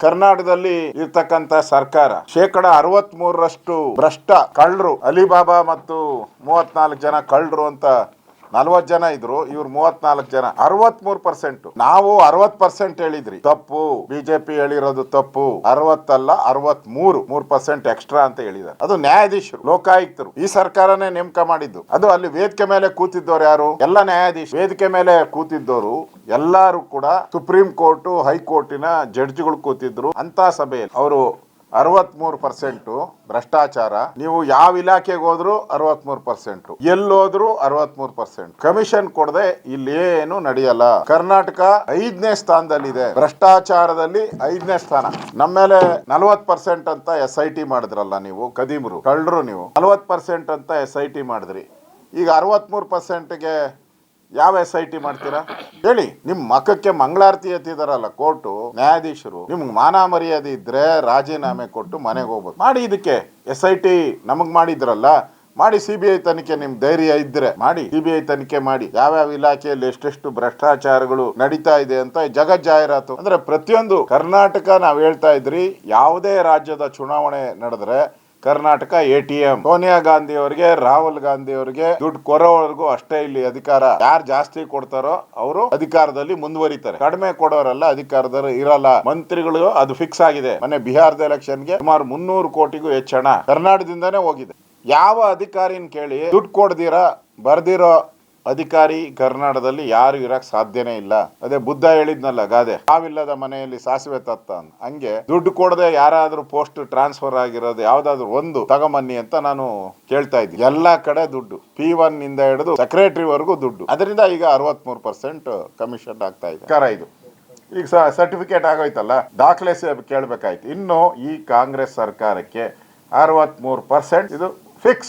ಕರ್ನಾಟಕದಲ್ಲಿ ಇರ್ತಕ್ಕಂತ ಸರ್ಕಾರ 63% ಭ್ರಷ್ಟ ಕಳ್ಳರು, ಅಲಿಬಾಬಾ ಮತ್ತು 34 ಜನ ಕಳ್ಳರು ಅಂತ 40 ಜನ ಇದ್ರು, ಇವ್ರು 34 ಜನ, 63%. ನಾವು 60% ಹೇಳಿದ್ರಿ, ತಪ್ಪು. ಬಿಜೆಪಿ ಹೇಳಿರೋದು ತಪ್ಪು. 60 ಅಲ್ಲ 63% ಎಕ್ಸ್ಟ್ರಾ ಅಂತ ಹೇಳಿದ್ದಾರೆ. ಅದು ನ್ಯಾಯಾಧೀಶರು, ಲೋಕಾಯುಕ್ತರು, ಈ ಸರ್ಕಾರನೇ ನೇಮಕ ಮಾಡಿದ್ದು. ಅದು ಅಲ್ಲಿ ವೇದಿಕೆ ಮೇಲೆ ಕೂತಿದ್ದವ್ರು ಯಾರು? ಎಲ್ಲ ನ್ಯಾಯಾಧೀಶ. ವೇದಿಕೆ ಮೇಲೆ ಕೂತಿದ್ದವರು ಎಲ್ಲರೂ ಕೂಡ ಸುಪ್ರೀಂ ಕೋರ್ಟ್, ಹೈಕೋರ್ಟಿನ ಜಡ್ಜ್ಗಳು ಕೂತಿದ್ರು. ಅಂತ ಸಭೆಯಲ್ಲಿ ಅವರು 63% ಭ್ರಷ್ಟಾಚಾರ. ನೀವು ಯಾವ ಇಲಾಖೆಗೆ ಹೋದ್ರು 63%, ಎಲ್ಲೋದ್ರು 63%. ಕಮಿಷನ್ ಕೊಡದೆ ಇಲ್ಲೇನು ನಡೆಯಲ್ಲ. ಕರ್ನಾಟಕ 5ನೇ ಸ್ಥಾನದಲ್ಲಿದೆ ಭ್ರಷ್ಟಾಚಾರದಲ್ಲಿ, 5ನೇ ಸ್ಥಾನ. ನಮ್ಮ ಮೇಲೆ 40% ಅಂತ SIT ಮಾಡಿದ್ರಲ್ಲ ನೀವು, ಕದೀಮ್ರು, ಕಳ್ಳರು ನೀವು. 40% ಅಂತ SIT ಮಾಡಿದ್ರಿ. ಈಗ 63%ಗೆ ಯಾವ SIT ಮಾಡ್ತೀರಾ ಹೇಳಿ? ನಿಮ್ ಮಖಕ್ಕೆ ಮಂಗಳಾರತಿ ಎತ್ತಿದಾರಲ್ಲ ಕೋರ್ಟು, ನ್ಯಾಯಾಧೀಶರು. ನಿಮ್ಗೆ ಮಾನ ಮರ್ಯಾದೆ ಇದ್ರೆ ರಾಜೀನಾಮೆ ಕೊಟ್ಟು ಮನೆಗೆ ಹೋಗ್ಬೋದು. ಮಾಡಿ. ಇದಕ್ಕೆ SIT ನಮಗ್ ಮಾಡಿದ್ರಲ್ಲ, ಮಾಡಿ. CBI ತನಿಖೆ ನಿಮ್ ಧೈರ್ಯ ಇದ್ರೆ ಮಾಡಿ. CBI ತನಿಖೆ ಮಾಡಿ, ಯಾವ್ಯಾವ ಇಲಾಖೆಯಲ್ಲಿ ಎಷ್ಟೆಷ್ಟು ಭ್ರಷ್ಟಾಚಾರಗಳು ನಡೀತಾ ಇದೆ ಅಂತ ಜಗತ್ ಜಾಹೀರಾತು. ಅಂದ್ರೆ ಪ್ರತಿಯೊಂದು ಕರ್ನಾಟಕ ನಾವ್ ಹೇಳ್ತಾ ಇದ್ರಿ, ಯಾವುದೇ ರಾಜ್ಯದ ಚುನಾವಣೆ ನಡೆದ್ರೆ ಕರ್ನಾಟಕ ATM. ಸೋನಿಯಾ ಗಾಂಧಿ ಅವರಿಗೆ, ರಾಹುಲ್ ಗಾಂಧಿ ಅವರಿಗೆ ದುಡ್ಡು ಕೊರೋವರೆಗೂ ಅಷ್ಟೇ ಇಲ್ಲಿ ಅಧಿಕಾರ. ಯಾರು ಜಾಸ್ತಿ ಕೊಡ್ತಾರೋ ಅವರು ಅಧಿಕಾರದಲ್ಲಿ ಮುಂದುವರಿತಾರೆ, ಕಡಿಮೆ ಕೊಡೋರೆಲ್ಲ ಅಧಿಕಾರದಲ್ಲಿ ಇರಲ್ಲ. ಮಂತ್ರಿಗಳು ಅದು ಫಿಕ್ಸ್ ಆಗಿದೆ. ಮೊನ್ನೆ ಬಿಹಾರದ ಎಲೆಕ್ಷನ್ಗೆ ಸುಮಾರು 300 ಕೋಟಿಗೂ ಹೆಚ್ಚು ಹಣ ಕರ್ನಾಟಕದಿಂದಾನೇ ಹೋಗಿದೆ. ಯಾವ ಅಧಿಕಾರಿನ ಕೇಳಿ ದುಡ್ಡು ಕೊಡ್ದಿರಾ ಬರ್ದಿರೋ ಅಧಿಕಾರಿ ಕರ್ನಾಟಕದಲ್ಲಿ ಯಾರು ಇರಕ್ ಸಾಧ್ಯನೇ ಇಲ್ಲ. ಅದೇ ಬುದ್ಧ ಹೇಳಿದ್ನಲ್ಲ ಗಾದೆ, ಹಾವಿಲ್ಲದ ಮನೆಯಲ್ಲಿ ಸಾಸಿವೆ ತತ್ತ ಅಂತ. ಹಂಗೆ ದುಡ್ಡು ಕೊಡದೆ ಯಾರಾದ್ರೂ ಪೋಸ್ಟ್ ಟ್ರಾನ್ಸ್ಫರ್ ಆಗಿರೋದು ಯಾವ್ದಾದ್ರು ಒಂದು ತಗೊಂಬನ್ನಿ ಅಂತ ನಾನು ಕೇಳ್ತಾ ಇದ್ದೀನಿ. ಎಲ್ಲಾ ಕಡೆ ದುಡ್ಡು, P1 ಇಂದ ಹಿಡಿದು ಸೆಕ್ರೆಟರಿ ವರೆಗೂ ದುಡ್ಡು. ಅದರಿಂದ ಈಗ 63% ಕಮಿಷನ್ ಆಗ್ತಾ ಇದೆ. ಇದು ಈಗ ಸರ್ಟಿಫಿಕೇಟ್ ಆಗೋಯ್ತಲ್ಲ, ದಾಖಲೆ ಕೇಳ್ಬೇಕಾಯ್ತು. ಇನ್ನು ಈ ಕಾಂಗ್ರೆಸ್ ಸರ್ಕಾರಕ್ಕೆ 63% ಇದು ಫಿಕ್ಸ್.